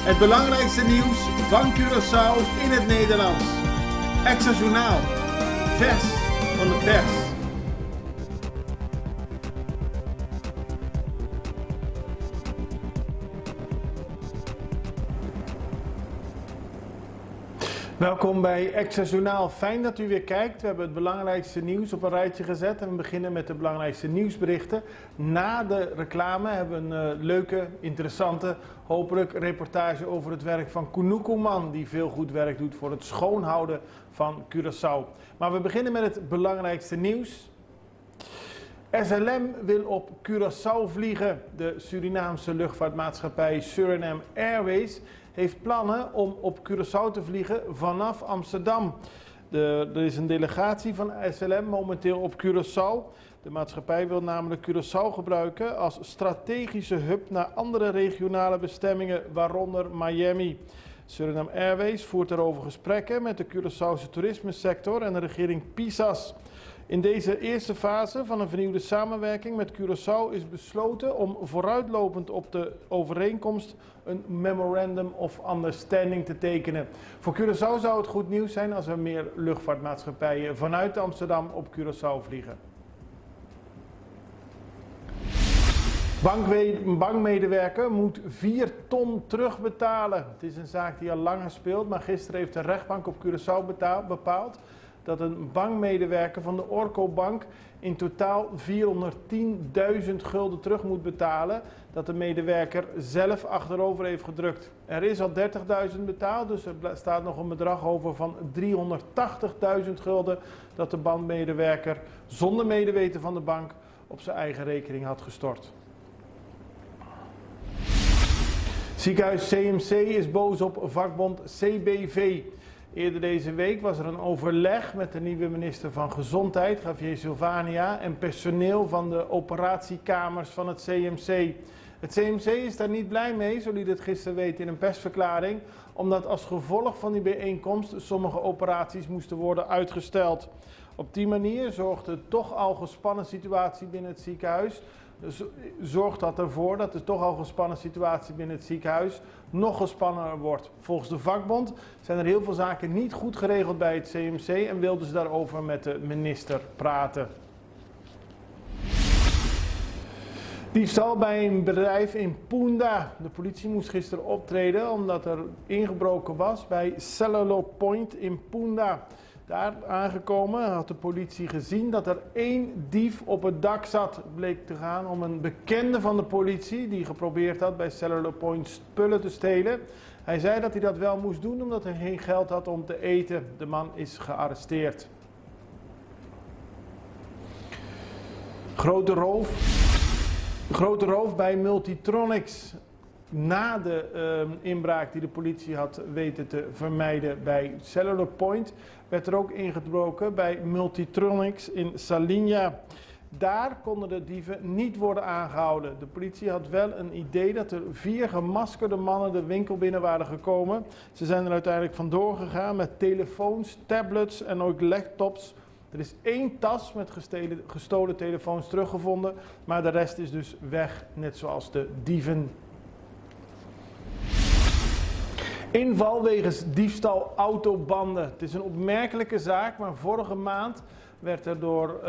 Het belangrijkste nieuws van Curaçao in het Nederlands. Extra Journaal. Vers van de pers. Welkom bij Extra Journaal. Fijn dat u weer kijkt. We hebben het belangrijkste nieuws op een rijtje gezet. En we beginnen met de belangrijkste nieuwsberichten. Na de reclame hebben we een leuke, interessante, hopelijk reportage over het werk van Kunukuman, die veel goed werk doet voor het schoonhouden van Curaçao. Maar we beginnen met het belangrijkste nieuws. SLM wil op Curaçao vliegen. De Surinaamse luchtvaartmaatschappij Suriname Airways heeft plannen om op Curaçao te vliegen vanaf Amsterdam. Er is een delegatie van SLM momenteel op Curaçao. De maatschappij wil namelijk Curaçao gebruiken als strategische hub naar andere regionale bestemmingen, waaronder Miami. Suriname Airways voert daarover gesprekken met de Curaçaose toerismesector en de regering PISAS. In deze eerste fase van een vernieuwde samenwerking met Curaçao is besloten om vooruitlopend op de overeenkomst een Memorandum of Understanding te tekenen. Voor Curaçao zou het goed nieuws zijn als er meer luchtvaartmaatschappijen vanuit Amsterdam op Curaçao vliegen. Bankmedewerker moet 4 ton terugbetalen. Het is een zaak die al langer speelt, maar gisteren heeft de rechtbank op Curaçao bepaald dat een bankmedewerker van de Orco Bank in totaal 410.000 gulden terug moet betalen, dat de medewerker zelf achterover heeft gedrukt. Er is al 30.000 betaald, dus er staat nog een bedrag over van 380.000 gulden dat de bankmedewerker zonder medeweten van de bank op zijn eigen rekening had gestort. Ziekenhuis CMC is boos op vakbond CBV. Eerder deze week was er een overleg met de nieuwe minister van Gezondheid, Javier Silvania, en personeel van de operatiekamers van het CMC. Het CMC is daar niet blij mee, zo liet het gisteren weten in een persverklaring, omdat als gevolg van die bijeenkomst sommige operaties moesten worden uitgesteld. Op die manier zorgt de toch al gespannen situatie binnen het ziekenhuis zorgt dat ervoor dat de toch al gespannen situatie binnen het ziekenhuis nog gespanner wordt. Volgens de vakbond zijn er heel veel zaken niet goed geregeld bij het CMC en wilden ze daarover met de minister praten. Diefstal bij een bedrijf in Punda. De politie moest gisteren optreden omdat er ingebroken was bij Cellular Point in Punda. Daar aangekomen had de politie gezien dat er 1 dief op het dak zat. Het bleek te gaan om een bekende van de politie die geprobeerd had bij Cellular Point spullen te stelen. Hij zei dat hij dat wel moest doen omdat hij geen geld had om te eten. De man is gearresteerd. Grote roof bij Multitronics. Na de inbraak die de politie had weten te vermijden bij Cellular Point, werd er ook ingebroken bij Multitronics in Salinha. Daar konden de dieven niet worden aangehouden. De politie had wel een idee dat er 4 gemaskerde mannen de winkel binnen waren gekomen. Ze zijn er uiteindelijk vandoor gegaan met telefoons, tablets en ook laptops. Er is 1 tas met gestolen telefoons teruggevonden, maar de rest is dus weg, net zoals de dieven. Inval wegens diefstal autobanden. Het is een opmerkelijke zaak, maar vorige maand werd er door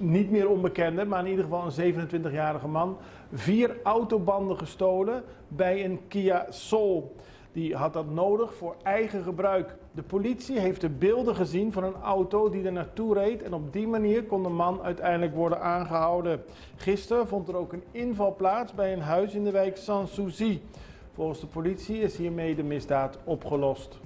niet meer onbekende, maar in ieder geval een 27-jarige man 4 autobanden gestolen bij een Kia Soul. Die had dat nodig voor eigen gebruik. De politie heeft de beelden gezien van een auto die er naartoe reed en op die manier kon de man uiteindelijk worden aangehouden. Gisteren vond er ook een inval plaats bij een huis in de wijk Sanssouci. Volgens de politie is hiermee de misdaad opgelost.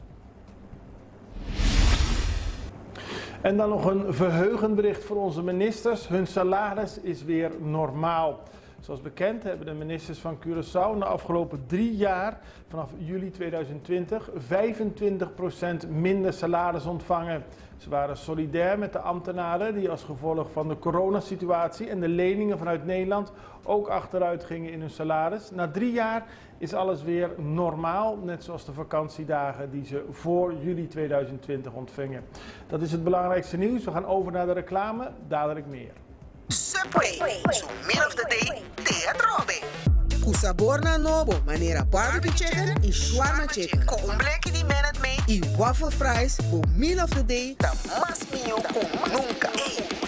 En dan nog een verheugend bericht voor onze ministers. Hun salaris is weer normaal. Zoals bekend hebben de ministers van Curaçao de afgelopen 3 jaar, vanaf juli 2020, 25% minder salaris ontvangen. Ze waren solidair met de ambtenaren die als gevolg van de coronasituatie en de leningen vanuit Nederland ook achteruit gingen in hun salaris. Na 3 jaar is alles weer normaal, net zoals de vakantiedagen die ze voor juli 2020 ontvingen. Dat is het belangrijkste nieuws. We gaan over naar de reclame, dadelijk meer. Subway, so meal of the day, te atrobe. Kusabor na nobo, manera barbecue chicken en shawarma chicken. Kung bleki di minute me, En waffle fries, voor meal of the day. da mas mio kung nunca.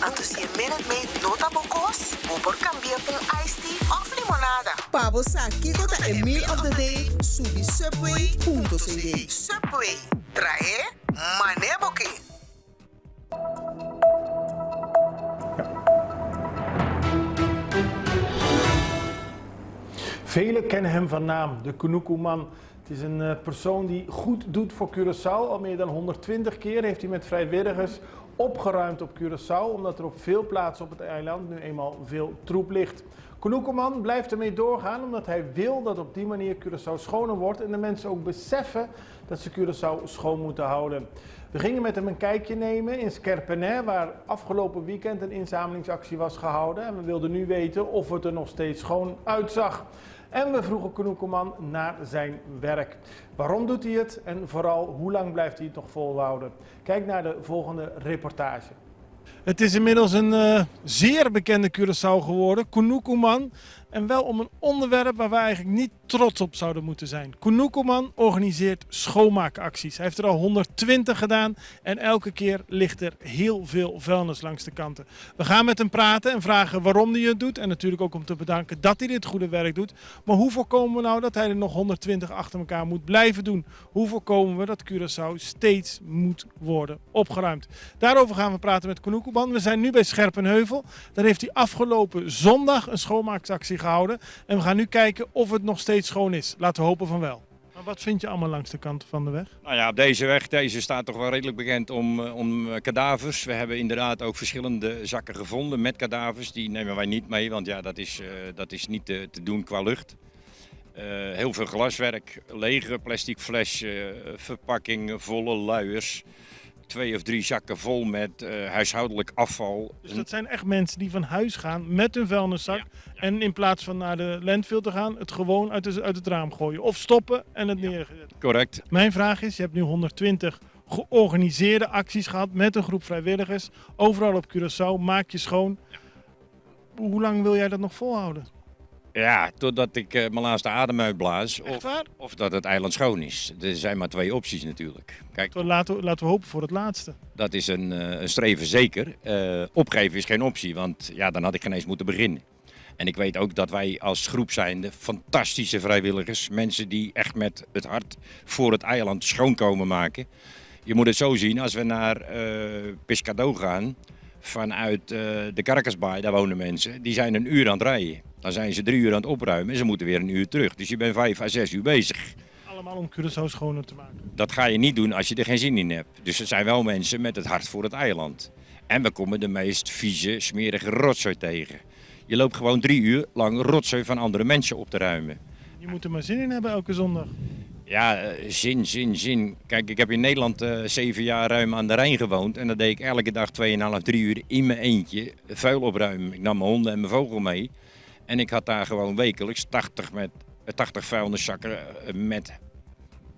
Anto si minute me nota bokos, bubor cambia kung iced tea of limonada. Pabo sa kiko ta en meal of the day, subi subway.cd. Subway, trae maneboki. Velen kennen hem van naam, de Kunuku-man. Het is een persoon die goed doet voor Curaçao. Al meer dan 120 keer heeft hij met vrijwilligers opgeruimd op Curaçao, omdat er op veel plaatsen op het eiland nu eenmaal veel troep ligt. Kunuku-man blijft ermee doorgaan omdat hij wil dat op die manier Curaçao schoner wordt en de mensen ook beseffen dat ze Curaçao schoon moeten houden. We gingen met hem een kijkje nemen in Skerpenay, waar afgelopen weekend een inzamelingsactie was gehouden. En we wilden nu weten of het er nog steeds schoon uitzag. En we vroegen Kunuku-man naar zijn werk. Waarom doet hij het en vooral hoe lang blijft hij het nog volhouden? Kijk naar de volgende reportage. Het is inmiddels een zeer bekende Curaçao geworden, Kunuku-man. En wel om een onderwerp waar wij eigenlijk niet trots op zouden moeten zijn. Kunuku-man organiseert schoonmaakacties. Hij heeft er al 120 gedaan en elke keer ligt er heel veel vuilnis langs de kanten. We gaan met hem praten en vragen waarom hij het doet. En natuurlijk ook om te bedanken dat hij dit goede werk doet. Maar hoe voorkomen we nou dat hij er nog 120 achter elkaar moet blijven doen? Hoe voorkomen we dat Curaçao steeds moet worden opgeruimd? Daarover gaan we praten met Kunuku-man. We zijn nu bij Scherpenheuvel. Daar heeft hij afgelopen zondag een schoonmaakactie gehouden. En we gaan nu kijken of het nog steeds schoon is. Laten we hopen van wel. Maar wat vind je allemaal langs de kant van de weg? Nou ja, op deze weg, deze staat toch wel redelijk bekend om kadavers. We hebben inderdaad ook verschillende zakken gevonden met kadavers. Die nemen wij niet mee, want ja, dat is niet te doen qua lucht. Heel veel glaswerk, lege plastic flesjes, verpakkingen, volle luiers. 2 of 3 zakken vol met huishoudelijk afval. Dus dat zijn echt mensen die van huis gaan met hun vuilniszak. Ja. En in plaats van naar de landfill te gaan, het gewoon uit het raam gooien. Of stoppen en het neerzetten. Correct. Mijn vraag is, je hebt nu 120 georganiseerde acties gehad met een groep vrijwilligers. Overal op Curaçao, maak je schoon. Ja. Hoe lang wil jij dat nog volhouden? Ja, totdat ik mijn laatste adem uitblaas. Of dat het eiland schoon is. Er zijn maar 2 opties natuurlijk. Kijk, laten we hopen voor het laatste. Dat is een streven zeker. Opgeven is geen optie, want ja, dan had ik geen eens moeten beginnen. En ik weet ook dat wij als groep zijnde fantastische vrijwilligers, mensen die echt met het hart voor het eiland schoon komen maken. Je moet het zo zien, als we naar Pescado gaan, vanuit de Caracasbaai, daar wonen mensen, die zijn 1 uur aan het rijden. Dan zijn ze 3 uur aan het opruimen en ze moeten weer 1 uur terug. Dus je bent 5 à 6 uur bezig. Allemaal om Curaçao schoner te maken. Dat ga je niet doen als je er geen zin in hebt. Dus er zijn wel mensen met het hart voor het eiland. En we komen de meest vieze, smerige rotzooi tegen. Je loopt gewoon 3 uur lang rotzooi van andere mensen op te ruimen. Je moet er maar zin in hebben elke zondag. Ja, zin. Kijk, ik heb in Nederland 7 jaar ruim aan de Rijn gewoond. En dan deed ik elke dag 2,5, 3 uur in mijn eentje vuil opruimen. Ik nam mijn honden en mijn vogel mee. En ik had daar gewoon wekelijks 80 vuilniszakken met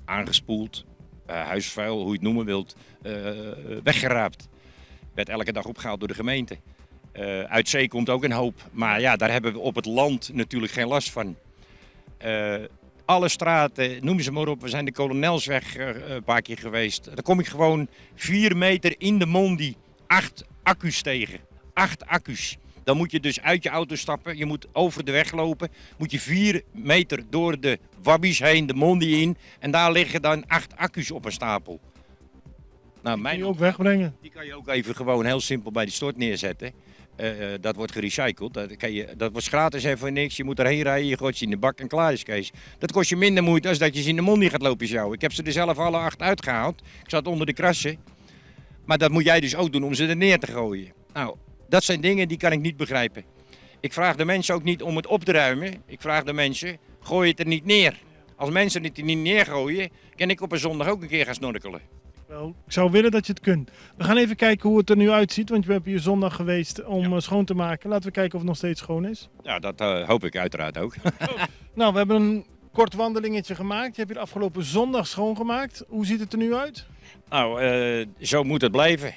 aangespoeld, huisvuil, hoe je het noemen wilt, weggeraapt. Werd elke dag opgehaald door de gemeente. Uit zee komt ook een hoop. Maar ja, daar hebben we op het land natuurlijk geen last van. Alle straten, noem ze maar op, we zijn de Kolonelsweg een paar keer geweest. Daar kom ik gewoon 4 meter in de Mondi 8 accu's tegen. 8 accu's. Dan moet je dus uit je auto stappen, je moet over de weg lopen. Moet je 4 meter door de wabbies heen, de Mondi in. En daar liggen dan 8 accu's op een stapel. Nou, die kan je ook wegbrengen. Die kan je ook even gewoon heel simpel bij de stort neerzetten. Dat wordt gerecycled. Dat wordt gratis en voor niks. Je moet erheen rijden, je gooit ze in de bak en klaar is Kees. Dat kost je minder moeite als dat je ze in de Mondi gaat lopen sjouwen. Ik heb ze er zelf alle 8 uitgehaald. Ik zat onder de krassen. Maar dat moet jij dus ook doen om ze er neer te gooien. Nou, dat zijn dingen die kan ik niet begrijpen. Ik vraag de mensen ook niet om het op te ruimen. Ik vraag de mensen, gooi het er niet neer. Als mensen het er niet neergooien, kan ik op een zondag ook een keer gaan snorkelen. Wel, ik zou willen dat je het kunt. We gaan even kijken hoe het er nu uitziet, want we hebben hier zondag geweest om schoon te maken. Laten we kijken of het nog steeds schoon is. Ja, dat hoop ik uiteraard ook. Nou, we hebben een kort wandelingetje gemaakt. Je hebt hier afgelopen zondag schoongemaakt. Hoe ziet het er nu uit? Nou, zo moet het blijven.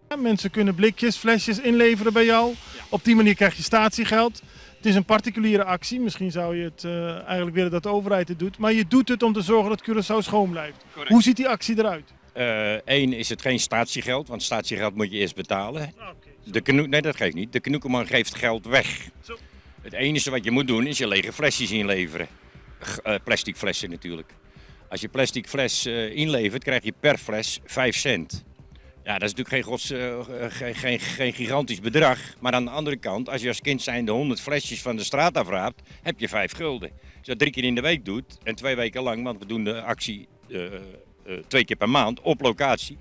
Ja, mensen kunnen blikjes, flesjes inleveren bij jou. Ja. Op die manier krijg je statiegeld. Het is een particuliere actie. Misschien zou je het eigenlijk willen dat de overheid het doet. Maar je doet het om te zorgen dat Curaçao schoon blijft. Correct. Hoe ziet die actie eruit? Eén is het geen statiegeld, want statiegeld moet je eerst betalen. Okay. Nee, dat geeft niet. De Knoekeman geeft geld weg. Zo. Het enige wat je moet doen is je lege flesjes inleveren. Plastic flessen natuurlijk. Als je plastic fles inlevert, krijg je per fles 5 cent. Ja, dat is natuurlijk geen gigantisch bedrag. Maar aan de andere kant, als je als kind zijnde 100 flesjes van de straat afraapt, heb je 5 gulden. Als je dat 3 keer in de week doet en 2 weken lang, want we doen de actie 2 keer per maand op locatie.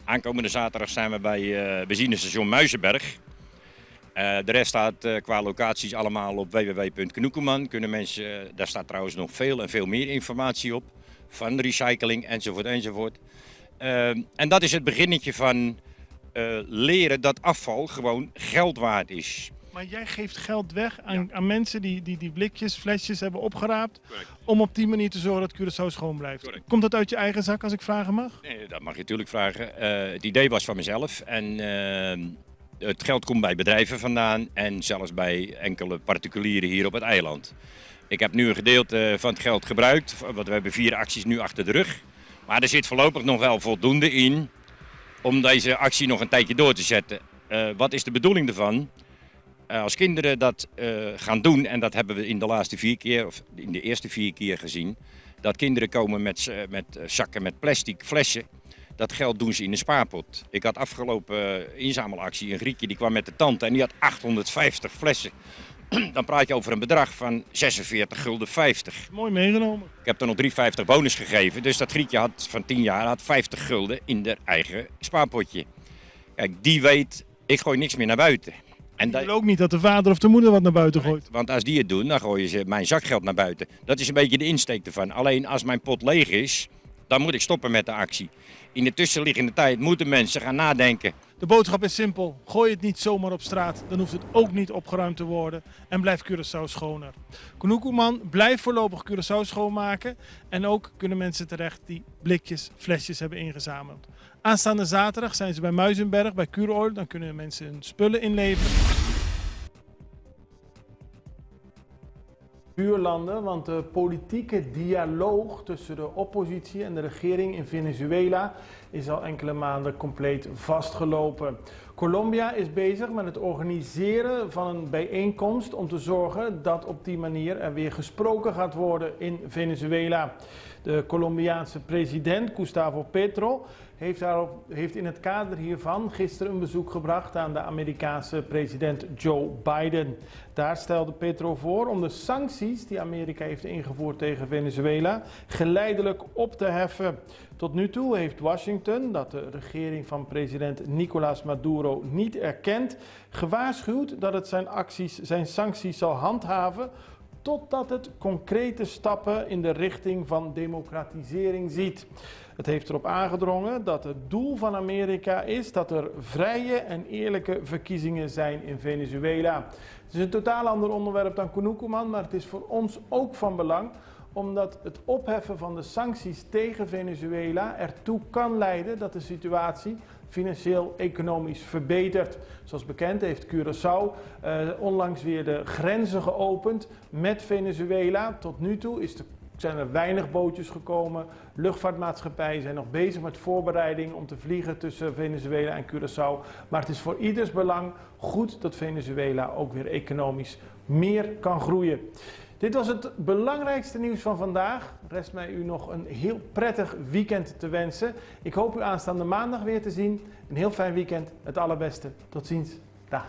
Aankomende zaterdag zijn we bij benzinestation Muizenberg. De rest staat qua locaties allemaal op www.knoekeman. Kunnen mensen, daar staat trouwens nog veel en veel meer informatie op. Van recycling enzovoort enzovoort. En dat is het beginnetje van leren dat afval gewoon geld waard is. Maar jij geeft geld weg aan mensen die blikjes, flesjes hebben opgeraapt. Correct. Om op die manier te zorgen dat Curaçao schoon blijft. Correct. Komt dat uit je eigen zak als ik vragen mag? Nee, dat mag je natuurlijk vragen. Het idee was van mezelf en het geld komt bij bedrijven vandaan en zelfs bij enkele particulieren hier op het eiland. Ik heb nu een gedeelte van het geld gebruikt, want we hebben 4 acties nu achter de rug. Maar er zit voorlopig nog wel voldoende in om deze actie nog een tijdje door te zetten. Wat is de bedoeling ervan? Als kinderen dat gaan doen, en dat hebben we in de laatste 4 keer, of in de eerste 4 keer gezien, dat kinderen komen met zakken met plastic flessen. Dat geld doen ze in een spaarpot. Ik had afgelopen inzamelactie een Grietje die kwam met de tante en die had 850 flessen. Dan praat je over een bedrag van 46,50 gulden. Mooi meegenomen. Ik heb er nog 3,50 bonus gegeven, dus dat Grietje had van 10 jaar had 50 gulden in haar eigen spaarpotje. Kijk, die weet, ik gooi niks meer naar buiten. En Ik wil ook niet dat de vader of de moeder wat naar buiten gooit. Want als die het doen, dan gooien ze mijn zakgeld naar buiten. Dat is een beetje de insteek ervan. Alleen als mijn pot leeg is, dan moet ik stoppen met de actie. In de tussenliggende tijd moeten mensen gaan nadenken. De boodschap is simpel. Gooi het niet zomaar op straat. Dan hoeft het ook niet opgeruimd te worden. En blijft Curaçao schoner. Knoekelman blijft voorlopig Curaçao schoonmaken. En ook kunnen mensen terecht die blikjes, flesjes hebben ingezameld. Aanstaande zaterdag zijn ze bij Muizenberg, bij Curoil. Dan kunnen mensen hun spullen inleveren. Buurlanden, want de politieke dialoog tussen de oppositie en de regering in Venezuela is al enkele maanden compleet vastgelopen. Colombia is bezig met het organiseren van een bijeenkomst om te zorgen dat op die manier er weer gesproken gaat worden in Venezuela. De Colombiaanse president Gustavo Petro heeft in het kader hiervan gisteren een bezoek gebracht aan de Amerikaanse president Joe Biden. Daar stelde Petro voor om de sancties die Amerika heeft ingevoerd tegen Venezuela geleidelijk op te heffen. Tot nu toe heeft Washington, dat de regering van president Nicolás Maduro niet erkent, gewaarschuwd dat het zijn sancties zal handhaven totdat het concrete stappen in de richting van democratisering ziet. Het heeft erop aangedrongen dat het doel van Amerika is dat er vrije en eerlijke verkiezingen zijn in Venezuela. Het is een totaal ander onderwerp dan Knoekelman, maar het is voor ons ook van belang omdat het opheffen van de sancties tegen Venezuela ertoe kan leiden dat de situatie financieel-economisch verbetert. Zoals bekend heeft Curaçao onlangs weer de grenzen geopend met Venezuela. Tot nu toe zijn er weinig bootjes gekomen. Luchtvaartmaatschappijen zijn nog bezig met voorbereiding om te vliegen tussen Venezuela en Curaçao. Maar het is voor ieders belang goed dat Venezuela ook weer economisch meer kan groeien. Dit was het belangrijkste nieuws van vandaag. Rest mij u nog een heel prettig weekend te wensen. Ik hoop u aanstaande maandag weer te zien. Een heel fijn weekend. Het allerbeste. Tot ziens. Dag.